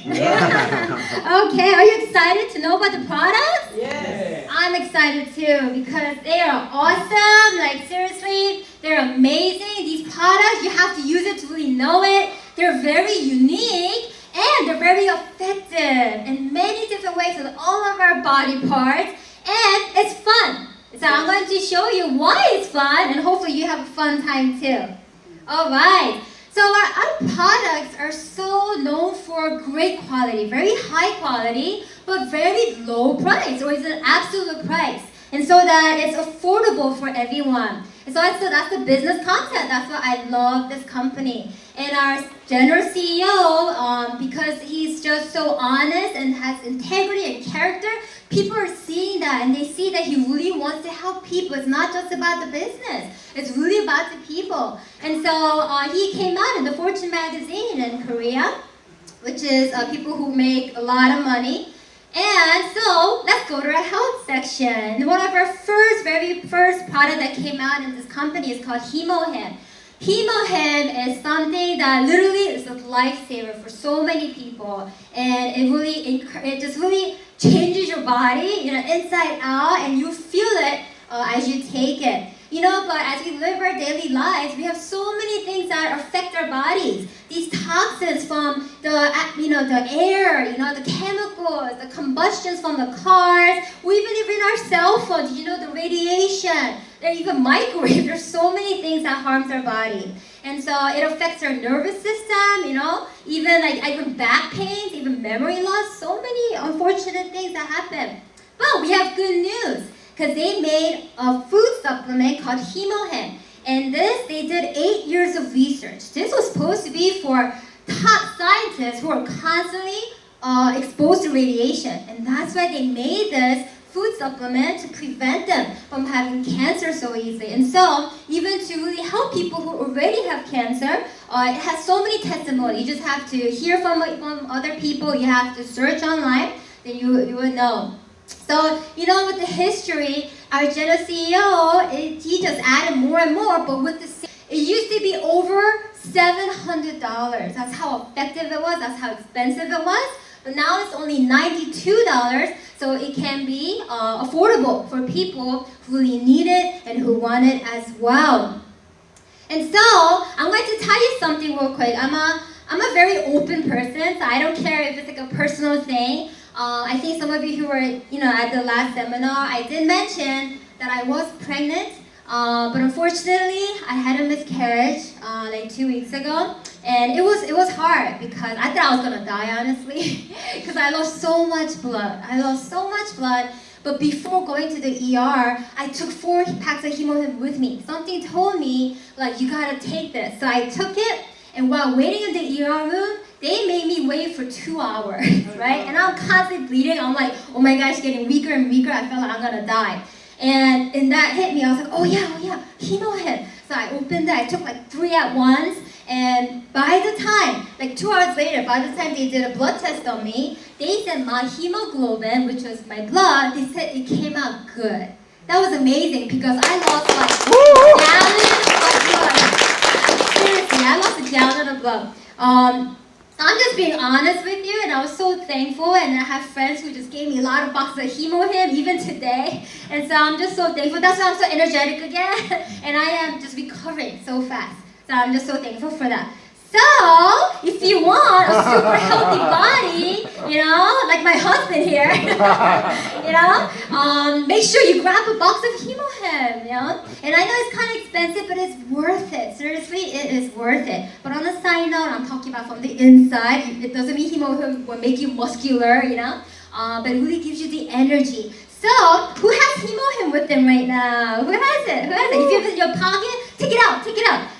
Yeah. Okay, are you excited to know about the products? Yes. I'm excited too because they are awesome. Like seriously, they're amazing. These products, you have to use it to really know it. They're very unique and they're very effective in many different ways with all of our body parts. And it's fun. So I'm going to show you why it's fun and hopefully you have a fun time too. Alright, so our products are so known for great quality, very high quality, but very low price, or it's an absolute price. And so that it's affordable for everyone. And so that's the business concept. That's why I love this company. And our general CEO, because he's just so honest and has integrity and character, people are seeing that and they see that he really wants to help people. It's not just about the business. It's really about the people. And so he came out in the Fortune magazine in Korea, which is people who make a lot of money. And so let's go to our health section. One of our very first product that came out in this company is called HemoHim. HemoHim is something that literally is a lifesaver for so many people, and it just really changes your body, inside out, and you feel it as you take it. But as we live our daily lives, we have so many things that affect our bodies. These toxins from the air, the chemicals, the combustions from the cars, or even our cell phones, the radiation, even microwave. There's so many things that harms our body. And so it affects our nervous system, even back pains, even memory loss, so many unfortunate things that happen. But we have good news, because they made a food supplement called HemoHim. And they did 8 years of research. This was supposed to be for top scientists who are constantly exposed to radiation. And that's why they made this food supplement to prevent them from having cancer so easily. And so, even to really help people who already have cancer, it has so many testimonies. You just have to hear from other people, you have to search online, then you will know. So, with the history, our general CEO, he just added more and more, but it used to be over $700. That's how effective it was, that's how expensive it was. But now it's only $92, so it can be affordable for people who really need it and who want it as well. And so, I'm going to tell you something real quick. I'm a very open person, so I don't care if it's like a personal thing. I think some of you who were, at the last seminar, I did mention that I was pregnant, but unfortunately, I had a miscarriage like 2 weeks ago, and it was hard because I thought I was gonna die, honestly, because I lost so much blood. But before going to the ER, I took 4 packs of HemoHim with me. Something told me, like, you gotta take this. So I took it, and while waiting in the ER room, they made me wait for 2 hours, right? And I'm constantly bleeding. I'm like, oh my gosh, getting weaker and weaker. I felt like I'm gonna die. And that hit me. I was like, oh yeah, HemoHim. So I opened it. I took like 3 at once. And by the time, like 2 hours later, by the time they did a blood test on me, they said my hemoglobin, which was my blood, they said it came out good. That was amazing because I lost like a gallon of blood. Seriously, I lost a gallon of blood. I'm just being honest with you, and I was so thankful, and I have friends who just gave me a lot of boxes of HemoHim, even today, and so I'm just so thankful. That's why I'm so energetic again, and I am just recovering so fast, so I'm just so thankful for that. So, if you want a super healthy body, like my husband here, make sure you grab a box of HemoHim, And I know it's kind of expensive, but it's worth it. Seriously, it is worth it. But on a side note, I'm talking about from the inside. It doesn't mean HemoHim will make you muscular, but it really gives you the energy. So, who has HemoHim with them right now? Who has it? If you have it in your pocket, take it out,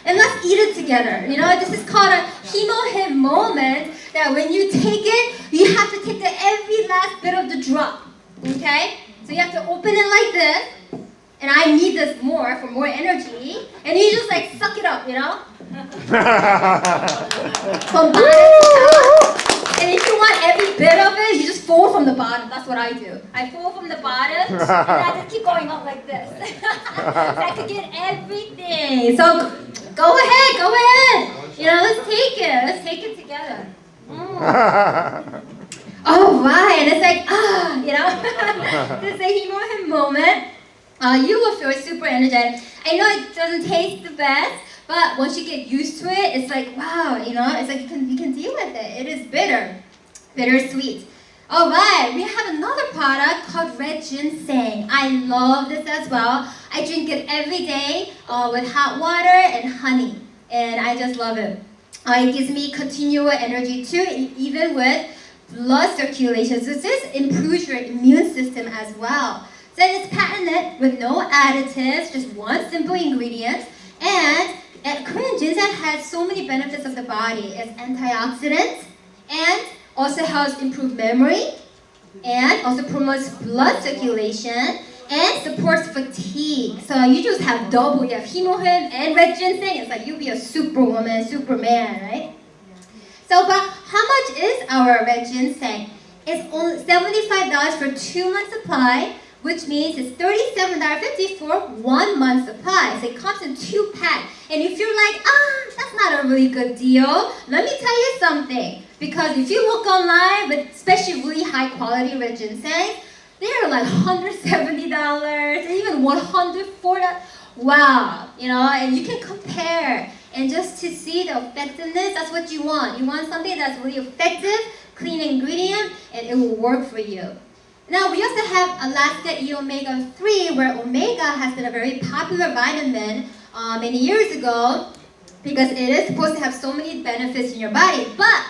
and let's eat it together. This is called a HemoHim moment, that when you take it, you have to take every last bit of the drop, okay? So you have to open it like this, and I need this for more energy, and you just like suck it up, From bottom to top. And if you want every bit of it, you just fold from the bottom. That's what I do. I fold from the bottom, and I just keep going up like this. So I could get everything. So go ahead. Let's take it together. Oh, right. And it's like, It's a himo moment. You will feel super energetic. I know it doesn't taste the best, but once you get used to it, it's like, wow, it's like you can deal with it. It is bittersweet. All right, we have another product called red ginseng. I love this as well. I drink it every day with hot water and honey, and I just love it. It gives me continual energy too, even with blood circulation. So this improves your immune system as well. So it's patented with no additives, just one simple ingredient. And Korean ginseng has so many benefits of the body. It's antioxidant and also helps improve memory and also promotes blood circulation and supports fatigue. So you just have double. You have himohim and red ginseng. It's like you'll be a superwoman, superman, right? So, but how much is our red ginseng? It's only $75 for 2 months supply, which means it's $37.50 for 1 month supply. So it comes in 2 packs. And if you're like, that's not a really good deal, let me tell you something. Because if you look online, with especially really high quality red ginseng, they're like $170, even $140. Wow, and you can compare. And just to see the effectiveness, that's what you want. You want something that's really effective, clean ingredient, and it will work for you. Now, we also have Alaska E Omega 3, where omega has been a very popular vitamin many years ago because it is supposed to have so many benefits in your body. But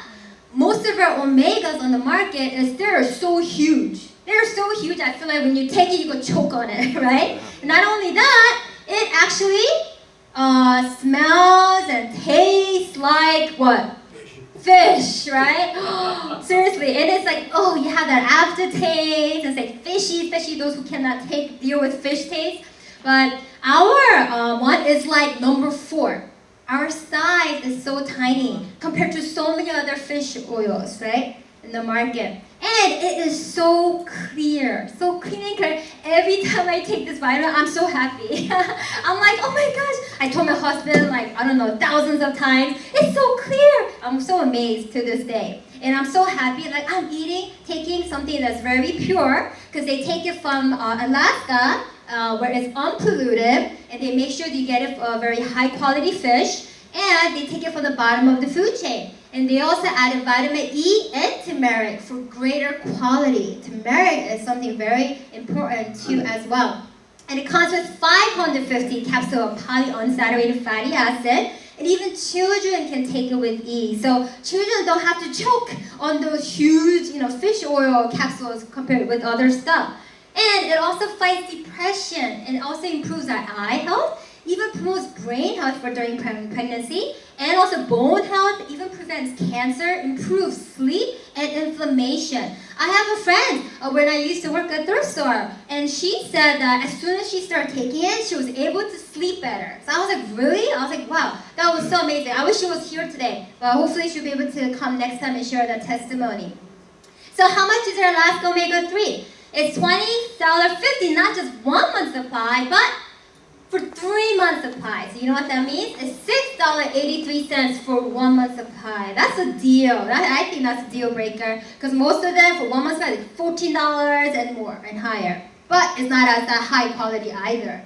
most of our omegas on the market they're so huge. They're so huge, I feel like when you take it, you could choke on it, right? Not only that, it actually smells and tastes like what? Fish, right? Seriously, and it's like, you have that aftertaste. It's like fishy, especially those who cannot deal with fish taste. But our one is like number 4. Our size is so tiny compared to so many other fish oils, right? In the market. And it is so clear, so clean and clear. Every time I take this vitamin, I'm so happy. I'm like, oh my gosh. I told my husband, thousands of times. It's so clear. I'm so amazed to this day. And I'm so happy, I'm taking something that's very pure, because they take it from Alaska, where it's unpolluted, and they make sure that you get it very high quality fish, and they take it from the bottom of the food chain. And they also added vitamin E and turmeric for greater quality. Turmeric is something very important too as well. And it comes with 550 capsules of polyunsaturated fatty acid. And even children can take it with ease. So children don't have to choke on those huge, fish oil capsules compared with other stuff. And it also fights depression and also improves our eye health. Even promotes brain health during pregnancy, and also bone health, even prevents cancer, improves sleep and inflammation. I have a friend when I used to work at a thrift store, and she said that as soon as she started taking it, she was able to sleep better. So I was like, really? I was like, wow, that was so amazing. I wish she was here today, but hopefully she'll be able to come next time and share that testimony. So how much is our last omega 3? It's $20.50, not just 1 month supply, but for 3 months supply. So you know what that means? It's $6.83 for 1 month supply. That's a deal. I think that's a deal breaker, because most of them for 1 month supply is $14 and more and higher. But it's not as that high quality either.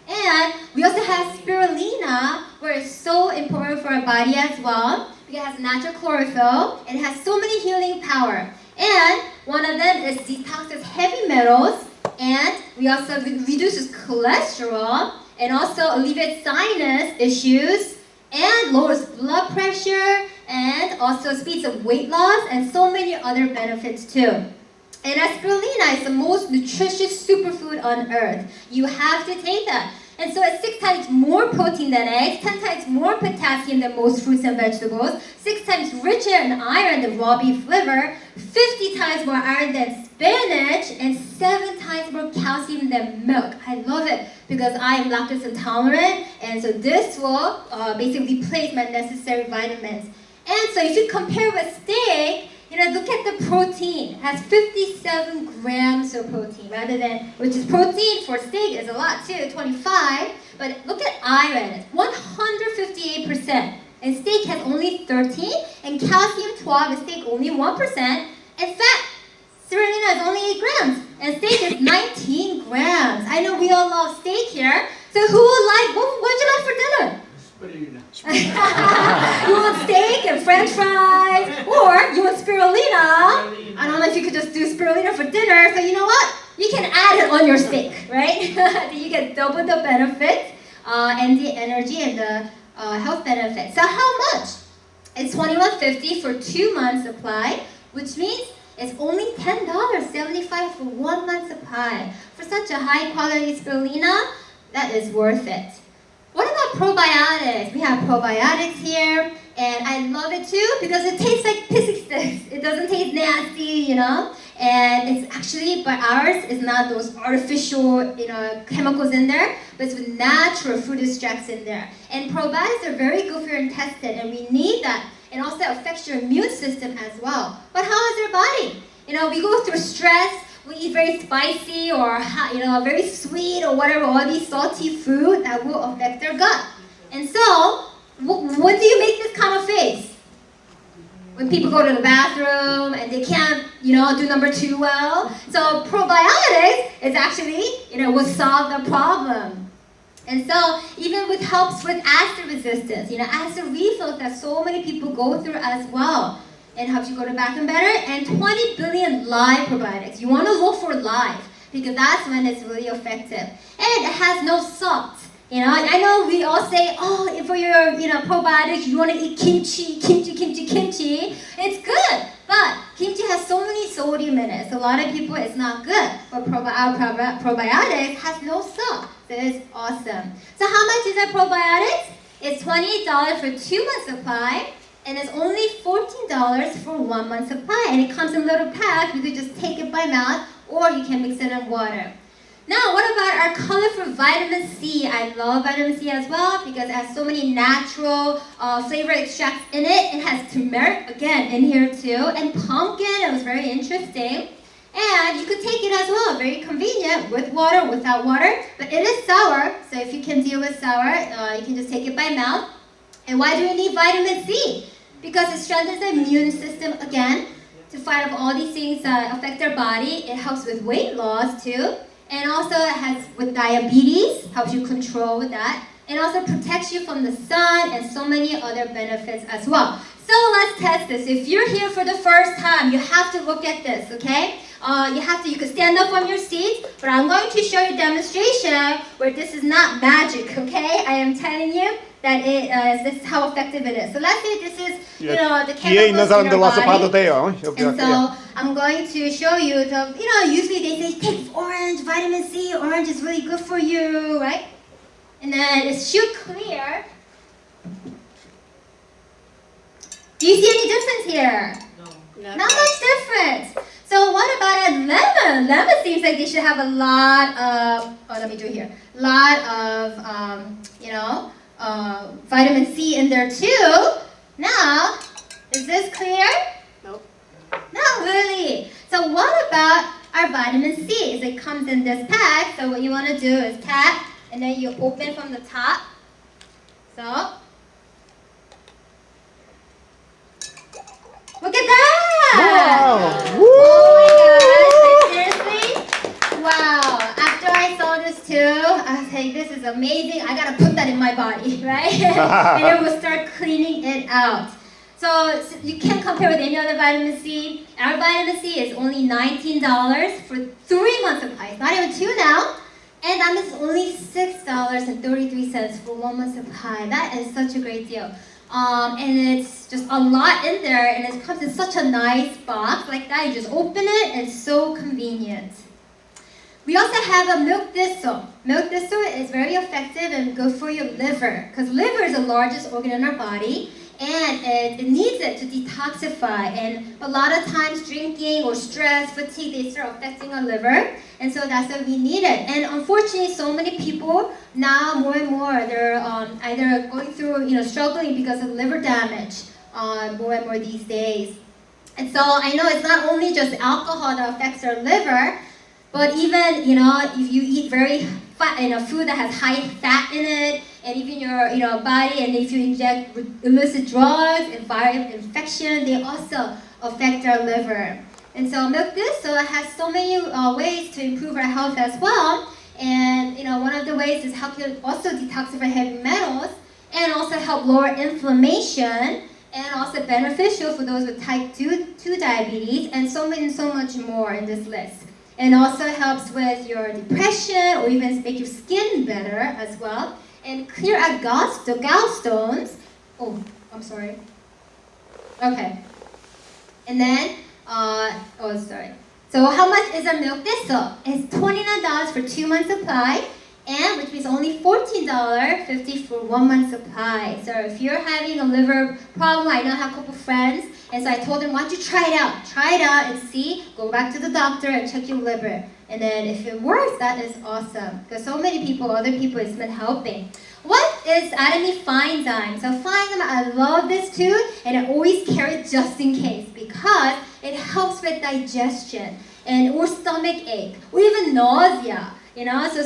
And we also have spirulina, where it's so important for our body as well, because it has natural chlorophyll and it has so many healing power. And one of them is detoxes heavy metals, and we also reduces cholesterol, and also alleviates sinus issues, and lowers blood pressure, and also speeds up weight loss, and so many other benefits too. And spirulina is the most nutritious superfood on earth. You have to take that. And so it's 6 times more protein than eggs, 10 times more potassium than most fruits and vegetables, 6 times richer in iron than raw beef liver, 50 times more iron than spinach, and 7 times more calcium than milk. I love it because I am lactose intolerant, and so this will basically replace my necessary vitamins. And so if you compare with steak, look at the protein. It has 57 grams of protein rather than, which is protein for steak is a lot too, 25. But look at iron, it's 158%. and steak has only 13, and calcium 12, and steak only 1%, and fat, spirulina is only 8 grams, and steak is 19 grams. I know we all love steak here, so who would like, what would you like for dinner? You want steak and french fries, or you want spirulina. I don't know if you could just do spirulina for dinner, so you know what? You can add it on your steak, right? You get double the benefit and the energy and the health benefits. So how much? It's $21.50 for 2 months supply, which means it's only $10.75 for 1 month supply. For such a high quality spirulina, that is worth it. What about probiotics? We have probiotics here, and I love it too because it tastes like pixie sticks. It doesn't taste nasty, you know, and it's actually, but ours is not those artificial, you know, chemicals in there, but it's with natural food extracts in there. And probiotics are very good for your intestine, and we need that. It also affects your immune system as well. But how is your body? You know, we go through stress. We eat very spicy or hot, you know, very sweet or whatever, all these salty food that will affect their gut. And so, when do you make this kind of face? When people go to the bathroom and they can't, you know, do number 2 well. So probiotics is actually, you know, will solve the problem. And so, even with helps with acid resistance, you know, acid reflux that so many people go through as well. It helps you go to the bathroom better, and 20 billion live probiotics. You want to look for live because that's when it's really effective. And it has no salt. You know, I know we all say, oh, for your, you know, probiotics, you want to eat kimchi. It's good, but kimchi has so many sodium in it. So a lot of people, it's not good. But our probiotics has no salt. So it's awesome. So how much is our probiotics? It's $28 for 2 months supply. And it's only $14 for 1 month supply. And it comes in little packs. You could just take it by mouth, or you can mix it in water. Now, what about our colorful vitamin C? I love vitamin C as well because it has so many natural flavor extracts in it. It has turmeric, again, in here too. And pumpkin, it was very interesting. And you could take it as well, very convenient, with water, without water. But it is sour, so if you can deal with sour, you can just take it by mouth. And why do we need vitamin C? Because it strengthens the immune system again to fight off all these things that affect our body. It helps with weight loss too. And also it has with diabetes, helps you control with that. And also protects you from the sun and so many other benefits as well. So let's test this. If you're here for the first time, you have to look at this, okay? You could stand up on your seat, but I'm going to show you a demonstration where this is not magic, okay? I am telling you that this is how effective it is. So let's say this is, you know, the chemicals in our body. And so I'm going to show you the, you know, usually they say take orange, vitamin C, orange is really good for you, right? And then it should clear. Do you see any difference here? No. Not much difference. So what about a lemon? Lemon seems like they should have a lot of, let me do it here. Lot of, vitamin C in there too. Now, is this clear? Nope. Not really. So what about our vitamin C? It comes in this pack. So what you want to do is tap, and then you open from the top. So, look at that! Wow! Oh my gosh, like, seriously? Wow, after I saw this too, I was like, this is amazing. I gotta put that in my body, right? And it will start cleaning it out. So you can't compare with any other vitamin C. Our vitamin C is only $19 for 3 months supply. It's not even 2 now. And that is only $6.33 for 1 month supply. That is such a great deal. And it's just a lot in there, and it comes in such a nice box like that. You just open it, and it's so convenient. We also have a milk thistle. Milk thistle is very effective and good for your liver, because liver is the largest organ in our body, and it needs it to detoxify. And a lot of times drinking or stress, fatigue, they start affecting our liver, and so that's why we need it. And unfortunately, so many people now, more and more, they're either going through, struggling because of liver damage more and more these days. And so I know it's not only just alcohol that affects our liver, but even, if you eat very fat, food that has high fat in it, and even your body, and if you inject illicit drugs and viral infection, they also affect our liver. And so milk thistle has so many ways to improve our health as well. And one of the ways is how can also detoxify heavy metals and also help lower inflammation, and also beneficial for those with type 2 diabetes, and so much more in this list. And also helps with your depression or even make your skin better as well. And clear out gallstones. Oh, I'm sorry. Okay. And then, sorry. So how much is a milk thistle? It's $29 for 2 months supply, and which means only $14.50 for 1 month supply. So if you're having a liver problem, I know I have a couple friends, and so I told them, why don't you try it out? Try it out and see, go back to the doctor and check your liver. And then if it works, that is awesome. Because so many people, other people, it's been helping. What is Atomy Fine-Zyme? So Fine-Zyme, I love this too, and I always carry it just in case because it helps with digestion and or stomach ache or even nausea.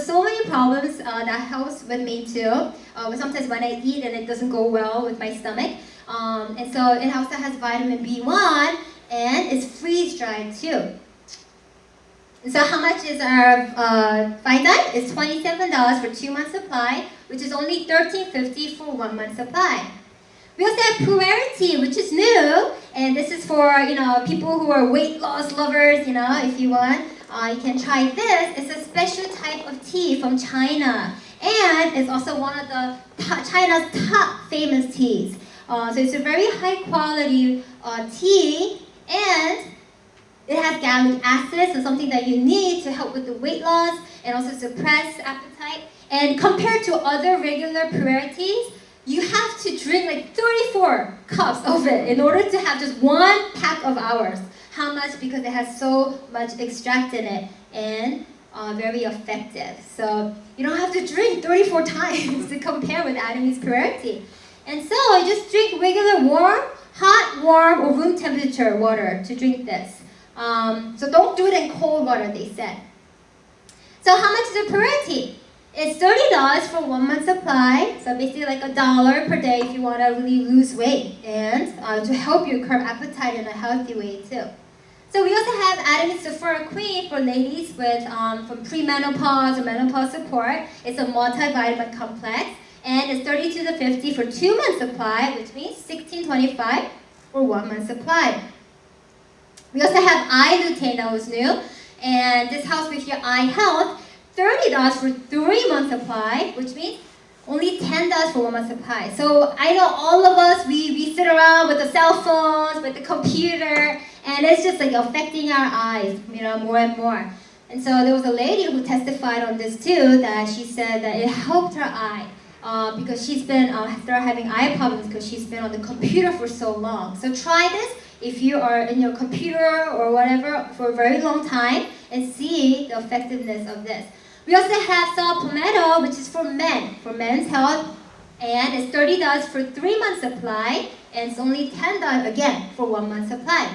So many problems that helps with me too. Sometimes when I eat and it doesn't go well with my stomach. And so it also has vitamin B1 and it's freeze dried too. And so how much is our Fine-Zyme? It's $27 for 2 months supply, which is only $13.50 for 1 month supply. We also have Puerity, which is new, and this is for people who are weight loss lovers. If you want, you can try this. It's a special type of tea from China, and it's also one of the China's top famous teas. So it's a very high quality tea, and it has gallic acid, so something that you need to help with the weight loss and also suppress appetite. And compared to other regular Puerities, you have to drink like 34 cups of it in order to have just 1 pack of ours. How much? Because it has so much extract in it and very effective. So you don't have to drink 34 times to compare with Atomy's Puerity. And so I just drink regular hot, warm, or room temperature water to drink this. So don't do it in cold water, they said. So how much is a Puerity? It's $30 for 1 month supply, so basically like $1 per day if you want to really lose weight and to help you curb appetite in a healthy way too. So we also have Atomy Sephora Queen for ladies with from premenopause or menopause support. It's a multivitamin complex, and it's $32 to $50 for 2 month supply, which means $16.25 for 1 month supply. We also have eye lutein that was new, and this helps with your eye health. $30 for 3 month supply, which means only $10 for 1 month supply. So I know all of us, we sit around with the cell phones, with the computer, and it's just like affecting our eyes, more and more. And so there was a lady who testified on this too, that she said that it helped her eye because she's been started having eye problems because she's been on the computer for so long. So try this if you are in your computer or whatever for a very long time and see the effectiveness of this. We also have saw palmetto, which is for men, for men's health, and it's $30 for 3 month supply, and it's only $10 again for 1 month supply.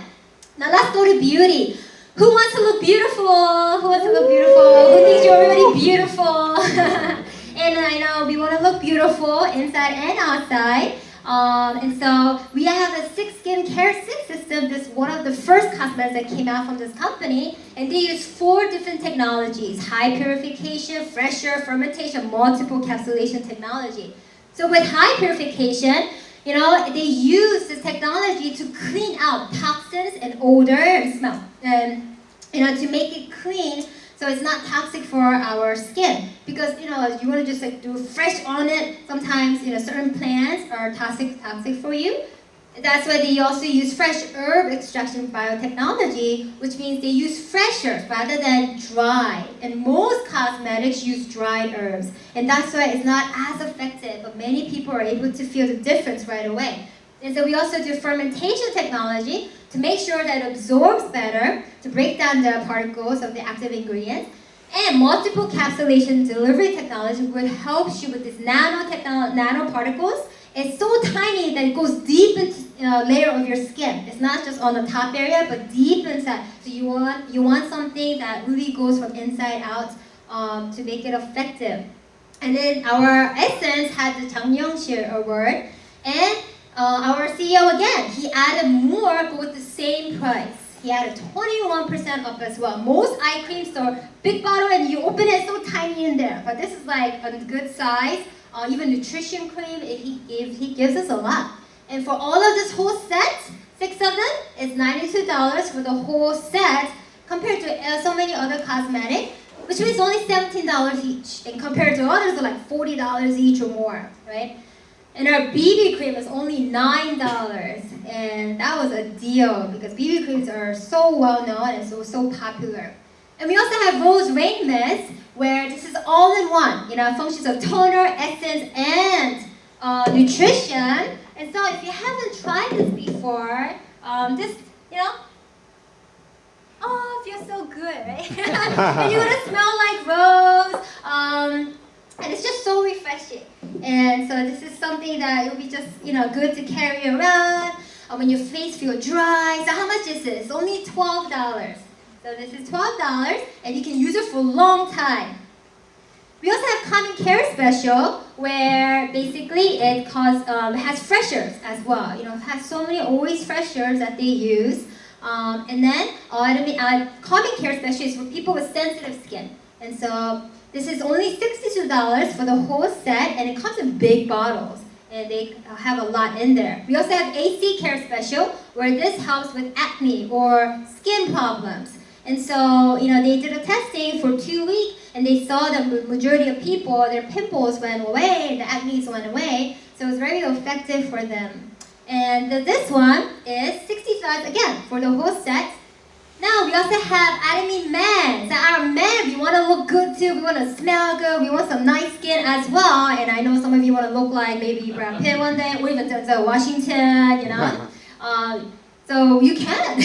Now let's go to beauty. Who wants to look beautiful? Who wants to look beautiful? Who thinks you're already beautiful? And I know we want to look beautiful inside and outside. And so we have a 6 skincare system. This is one of the first cosmetics that came out from this company, and they use 4 different technologies: high purification, fresher, fermentation, multiple encapsulation technology. So with high purification, they use this technology to clean out toxins and odor and smell, and to make it clean. So it's not toxic for our skin, because you want to just like do fresh on it. Sometimes certain plants are toxic for you. That's why they also use fresh herb extraction biotechnology, which means they use fresher rather than dry. And most cosmetics use dried herbs, and that's why it's not as effective. But many people are able to feel the difference right away. And so we also do fermentation technology to make sure that it absorbs better, to break down the particles of the active ingredients. And multiple encapsulation delivery technology, which helps you with these nanoparticles. It's so tiny that it goes deep into layer of your skin. It's not just on the top area, but deep inside. So you want something that really goes from inside out to make it effective. And then our Essence had the 장영실 award. And our CEO again, he added more but with the same price. He added 21% off as well. Most eye cream store, big bottle and you open it, so tiny in there. But this is like a good size. Even nutrition cream, he gives us a lot. And for all of this whole set, 6 of them, it's $92 for the whole set compared to so many other cosmetics, which means only $17 each. And compared to others, they're like $40 each or more, right? And our BB cream is only $9. And that was a deal because BB creams are so well known and so popular. And we also have Rose Rain Mist, where this is all in one. You know, functions of toner, essence, and nutrition. And so if you haven't tried this before, this, you know, oh, it feels so good, right? And you're gonna smell like rose. And it's just so refreshing. And so this is something that it will be just, you know, good to carry around when your face feels dry. So how much is this? Only $12. So this is $12, and you can use it for a long time. We also have Common Care Special, where basically it has freshers as well. You know, it has so many always freshers that they use. And then Common Care Special is for people with sensitive skin. And so this is only $62 for the whole set, and it comes in big bottles. And they have a lot in there. We also have AC Care Special, where this helps with acne or skin problems. And so, you know, they did a testing for 2 weeks, and they saw that the majority of people, their pimples went away, the acne went away. So it was very effective for them. And this one is $65 again for the whole set. Now we also have Atomy Men. So our men, we want to look good too. We want to smell good. We want some nice skin as well. And I know some of you want to look like maybe Brad Pitt one day, or even Denzel Washington. You know. So you can.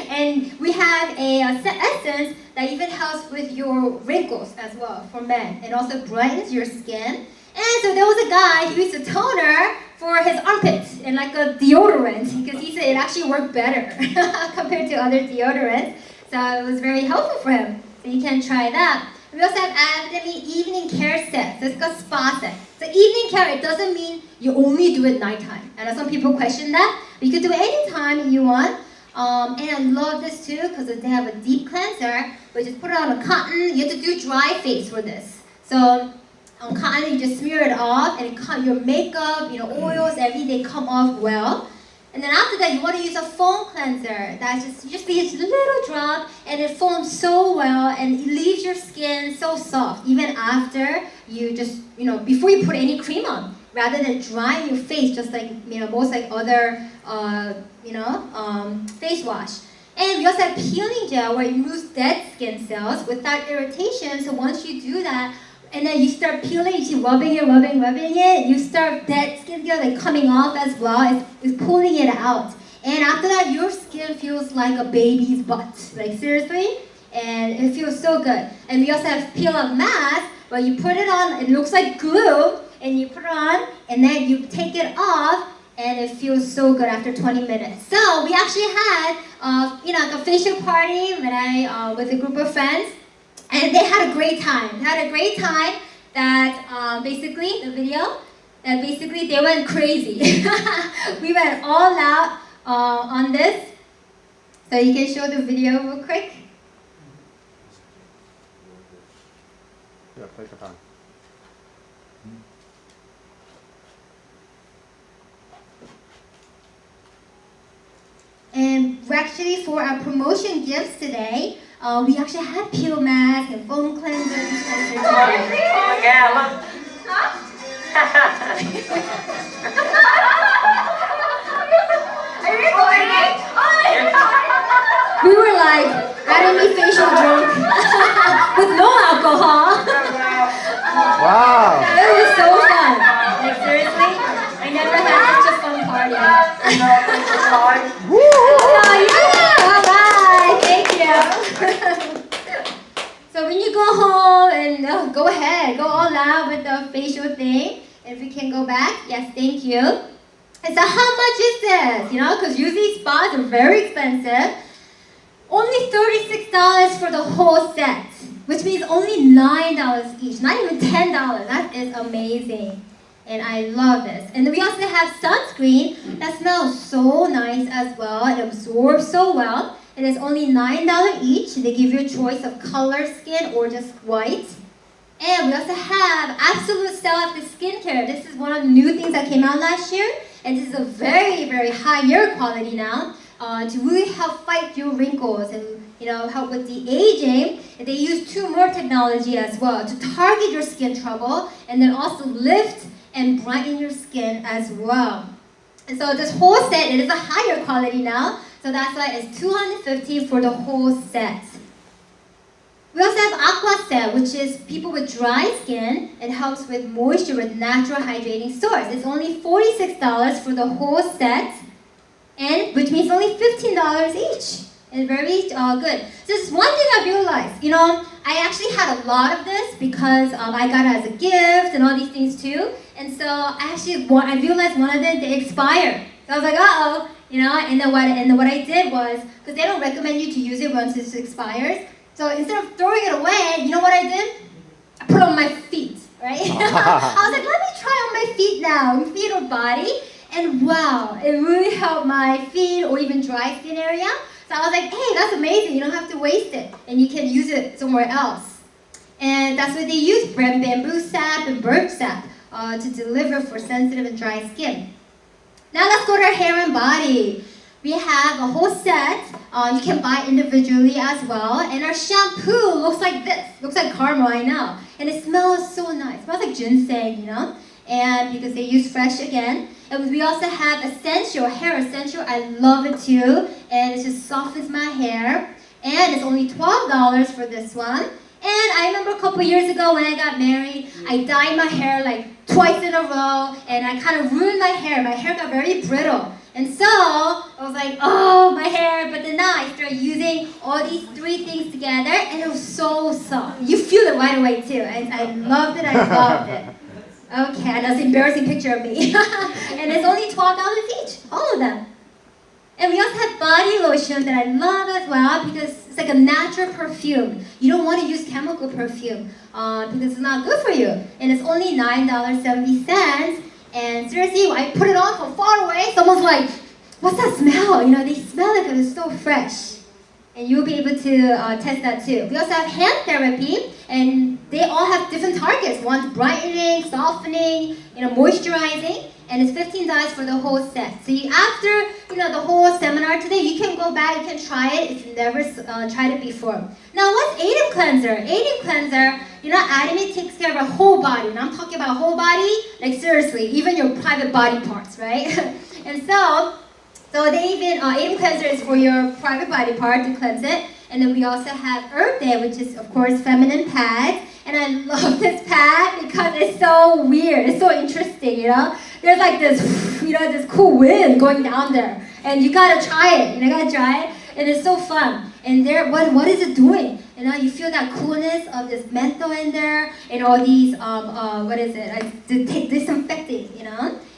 And we have a essence that even helps with your wrinkles as well for men. It also brightens your skin. And so there was a guy who used a toner for his armpits and like a deodorant because he said it actually worked better compared to other deodorants. So it was very helpful for him. So you can try that. We also have Atomy Evening Care Set. So it's called Spa Set. So evening care, it doesn't mean you only do it nighttime. I know some people question that. But you can do it anytime you want. And I love this too because they have a deep cleanser. But just put it on a cotton. You have to do dry face for this. So on cotton, you just smear it off, and your makeup, you know, oils, everything come off well. And then after that, you want to use a foam cleanser. That's just be a little drop, and it foams so well, and it leaves your skin so soft, even after you just, you know, before you put any cream on, rather than drying your face, just like, you know, most like other, face wash. And we also have peeling gel, where it removes dead skin cells without irritation. So once you do that, and then you start peeling, you keep rubbing it, you start dead skin cells like coming off as well. It's pulling it out. And after that, your skin feels like a baby's butt. Like seriously. And it feels so good. And we also have peel off mask, where you put it on, it looks like glue, and you put it on, and then you take it off, and it feels so good after 20 minutes. So we actually had, like a facial party with a group of friends. And they had a great time. They had a great time that basically, the video, that basically they went crazy. We went all out on this. So you can show the video real quick. Yeah, take your time. And actually for our promotion gifts today, we actually have peel mask and foam cleanser and cleanser today. Oh yeah, look. Are you recording it? We were like Atomy facial drunk with no alcohol. Wow. It was so fun. Like seriously, I never had such a fun party. Oh yeah! Alright, thank you. So when you go home and go ahead, go all out with the facial thing. If we can go back, yes, thank you. And so how much is this? You know, because usually spas are very expensive. Only $36 for the whole set. which means only $9 each, not even $10. That is amazing. And I love this. And then we also have sunscreen that smells so nice as well. It absorbs so well. It is only $9 each. They give you a choice of color skin or just white. And we also have absolute sell-out skincare. This is one of the new things that came out last year. And this is a very, very higher quality now to really help fight your wrinkles and help with the aging. And they use 2 more technology as well to target your skin trouble and then also lift and brighten your skin as well. And so this whole set, it is a higher quality now. So that's why it's $250 for the whole set. We also have Aqua Set, which is people with dry skin. It helps with moisture with natural hydrating source. It's only $46 for the whole set, and which means only $15 each. And very good. Just one thing I realized, I actually had a lot of this because I got it as a gift and all these things too. And so I realized one of them, they expire. So I was like, uh-oh, and then what I did was, because they don't recommend you to use it once it expires. So instead of throwing it away, you know what I did? I put it on my feet, right? I was like, let me try on my feet now, feet or body. And wow, it really helped my feet or even dry skin area. So I was like, hey, that's amazing. You don't have to waste it. And you can use it somewhere else. And that's what they use, bamboo sap and birch sap to deliver for sensitive and dry skin. Now let's go to our hair and body. We have a whole set. You can buy individually as well. And our shampoo looks like this. Looks like caramel, I know. And it smells so nice. It smells like ginseng, And because they use fresh again. And we also have essential, hair essential. I love it too. And it just softens my hair. And it's only $12 for this one. And I remember a couple years ago when I got married, I dyed my hair like twice in a row. And I kind of ruined my hair. My hair got very brittle. And so, I was like, oh, my hair. But then now I started using all these 3 things together, and it was so soft. You feel it right away, too. And I loved it, I loved it. Okay, and that's an embarrassing picture of me. And it's only $12 each, all of them. And we also have body lotion that I love as well, because it's like a natural perfume. You don't want to use chemical perfume, because it's not good for you. And it's only $9.70. And seriously, when I put it on from far away, someone's like, what's that smell? They smell it because it's so fresh. And you'll be able to test that too. We also have hand therapy, and they all have different targets. One's brightening, softening, moisturizing, and it's $15 for the whole set. So after the whole seminar today, you can go back, you can try it if you've never tried it before. Now, what's Atomy Cleanser? Atomy Cleanser, Atomy takes care of our whole body. And I'm talking about whole body, like seriously, even your private body parts, right? And so they even, Atomy Cleanser is for your private body part to cleanse it. And then we also have Earth Day, which is, of course, feminine pads. And I love this pad because it's so weird. It's so interesting, There's like this, this cool wind going down there. And you gotta try it. You gotta try it. And it's so fun. And what is it doing? You feel that coolness of this menthol in there. And all these, disinfecting,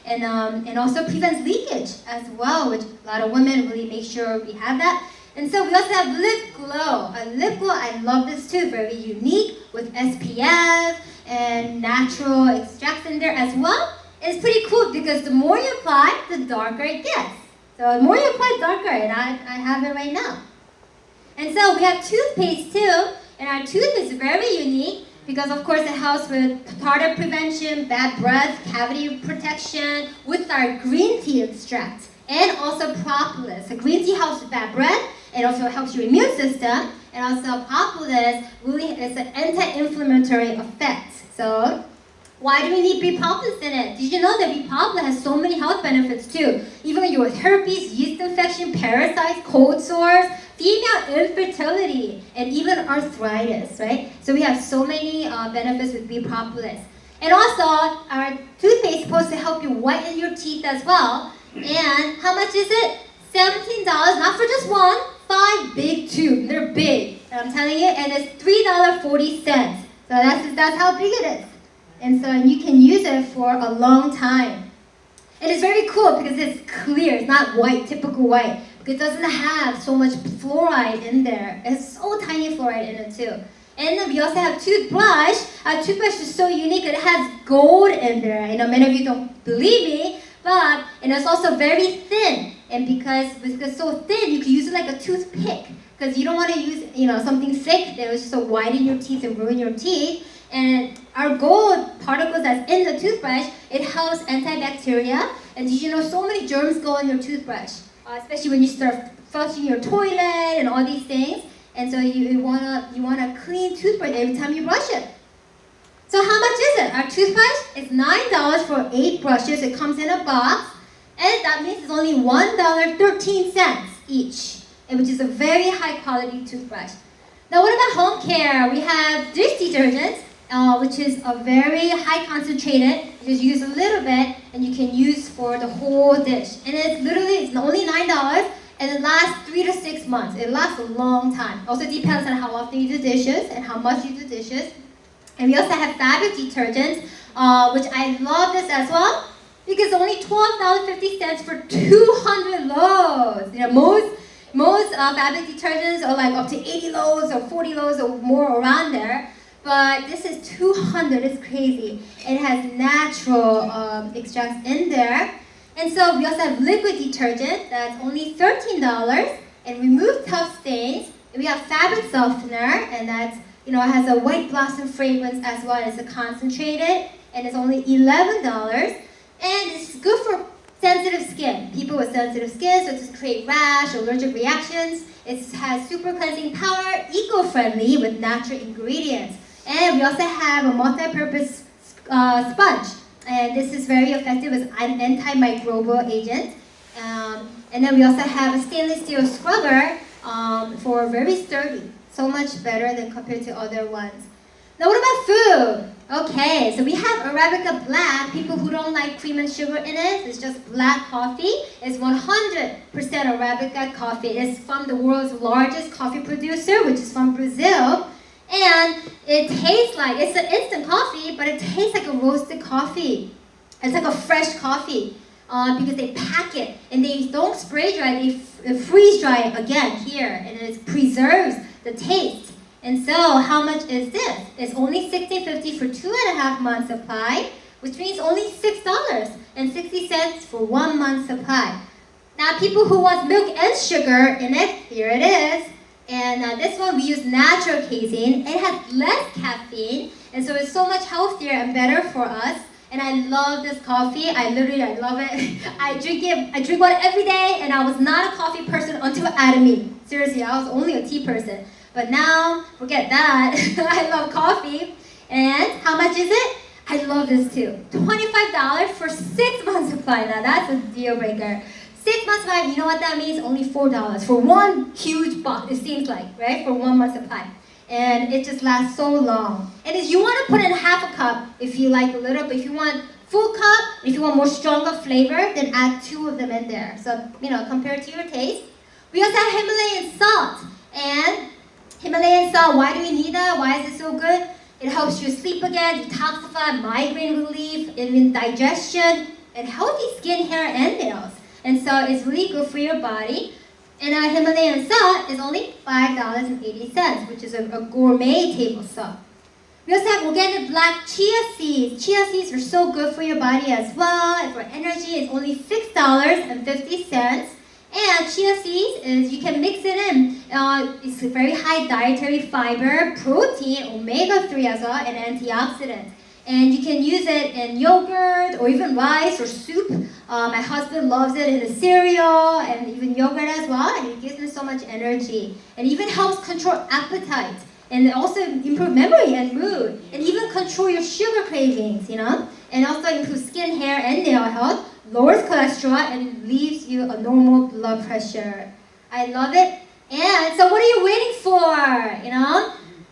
And also prevents leakage as well, which a lot of women really make sure we have that. And so we also have lip glow. A lip glow, I love this too, very unique with SPF and natural extracts in there as well. It's pretty cool because the more you apply, the darker it gets. So the more you apply, the darker, and I have it right now. And so we have toothpaste too, and our toothpaste is very unique because of course it helps with tartar prevention, bad breath, cavity protection with our green tea extract and also propolis. So green tea helps with bad breath. It also helps your immune system, and also propolis really is an anti-inflammatory effect. So why do we need bee propolis in it? Did you know that bee propolis has so many health benefits too? Even when you're with herpes, yeast infection, parasites, cold sores, female infertility, and even arthritis, right? So we have so many benefits with bee propolis. And also, our toothpaste is supposed to help you whiten your teeth as well. And how much is it? $17, not for just one, 5 big tubes. They're big, I'm telling you, and it's $3.40. So that's how big it is. And so you can use it for a long time. And it's very cool because it's clear, it's not white, typical white. Because it doesn't have so much fluoride in there. It's so tiny fluoride in it too. And then we also have toothbrush. Our toothbrush is so unique. It has gold in there. Many of you don't believe me, but it's also very thin. And because it's so thin, you can use it like a toothpick. Because you don't want to use, something thick that will just whiten your teeth and ruin your teeth. And our gold particles that's in the toothbrush, it helps antibacterial. And did you know so many germs go in your toothbrush, especially when you start flushing your toilet and all these things. And so you want a clean toothbrush every time you brush it. So how much is it? Our toothbrush is $9 for 8 brushes. It comes in a box. And that means it's only $1.13 each, which is a very high quality toothbrush. Now what about home care? We have dish detergent, which is a very high concentrated. You just use a little bit and you can use for the whole dish. And it's only $9. And it lasts 3 to 6 months. It lasts a long time. Also depends on how often you do dishes and how much you do dishes. And we also have fabric detergent, which I love this as well, because only $12.50 for 200 loads. Most fabric detergents are like up to 80 loads or 40 loads or more around there. But this is 200, it's crazy. It has natural extracts in there. And so we also have liquid detergent that's only $13 and remove tough stains. And we have fabric softener, and that's it has a white blossom fragrance as well as a concentrated, and it's only $11. And it's good for sensitive skin. People with sensitive skin, so it doesn't create rash or allergic reactions. It has super cleansing power, eco-friendly with natural ingredients. And we also have a multi-purpose sponge. And this is very effective as an antimicrobial agent. And then we also have a stainless steel scrubber for very sturdy. So much better than compared to other ones. Now what about food? Okay, so we have Arabica Black. People who don't like cream and sugar in it, it's just black coffee. It's 100% Arabica coffee. It's from the world's largest coffee producer, which is from Brazil. And it tastes like, it's an instant coffee, but it tastes like a roasted coffee. It's like a fresh coffee because they pack it and they don't spray dry, they freeze dry it again here, and it preserves the taste. And so how much is this? It's only $16.50 for 2.5 months supply, which means only $6.60 for 1 month supply. Now people who want milk and sugar in it, here it is. And this one we use natural casein. It has less caffeine, and so it's so much healthier and better for us. And I love this coffee. I love it. I drink one every day, and I was not a coffee person until Atomy. Seriously, I was only a tea person. But now, forget that. I love coffee. And how much is it? I love this too. $25 for 6 months supply. Now that's a deal breaker. 6 months supply, you know what that means? Only $4 for one huge box, it seems like, right? For 1 month supply. And it just lasts so long. And if you want to put in half a cup, if you like a little, but if you want full cup, if you want more stronger flavor, then add 2 of them in there. So, compared to your taste. We also have Himalayan salt. And Himalayan salt, why do we need that? Why is it so good? It helps you sleep again, detoxify, migraine relief, even digestion, and healthy skin, hair, and nails. And so it's really good for your body. And our Himalayan salt is only $5.80, which is a gourmet table salt. We also have organic black chia seeds. Chia seeds are so good for your body as well. And for energy, it's only $6.50. And chia seeds is, you can mix it in. It's a very high dietary fiber, protein, omega-3 as well, and antioxidant. And you can use it in yogurt or even rice or soup. My husband loves it in his cereal and even yogurt as well, and it gives me so much energy. And even helps control appetite and also improve memory and mood, and even control your sugar cravings, and also improve skin, hair, and nail health, lowers cholesterol, and leaves you a normal blood pressure. I love it. And so what are you waiting for?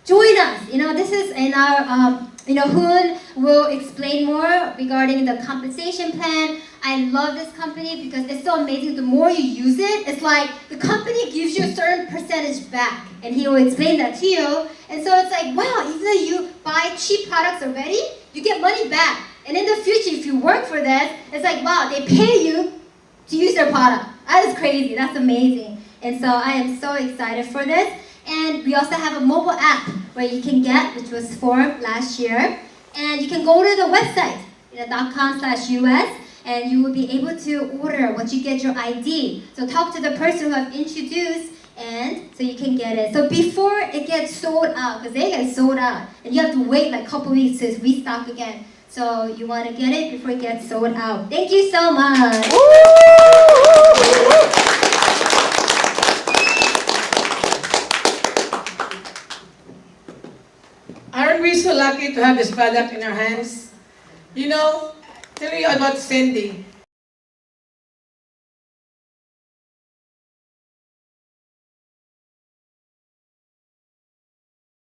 Join us. This is in our Hoon will explain more regarding the compensation plan. I love this company because it's so amazing. The more you use it, it's like the company gives you a certain percentage back, and he will explain that to you. And so it's like, wow, even though you buy cheap products already, you get money back. And in the future, if you work for this, it's like, wow, they pay you to use their product. That is crazy. That's amazing. And so I am so excited for this. And we also have a mobile app where you can get, which was formed last year. And you can go to the website, .com/US, and you will be able to order once you get your ID. So talk to the person who have introduced, and so you can get it. So before it gets sold out, because they get sold out, and you have to wait like a couple weeks to restock again. So you want to get it before it gets sold out. Thank you so much. Aren't we so lucky to have this product in our hands? You know, tell you about Sandi.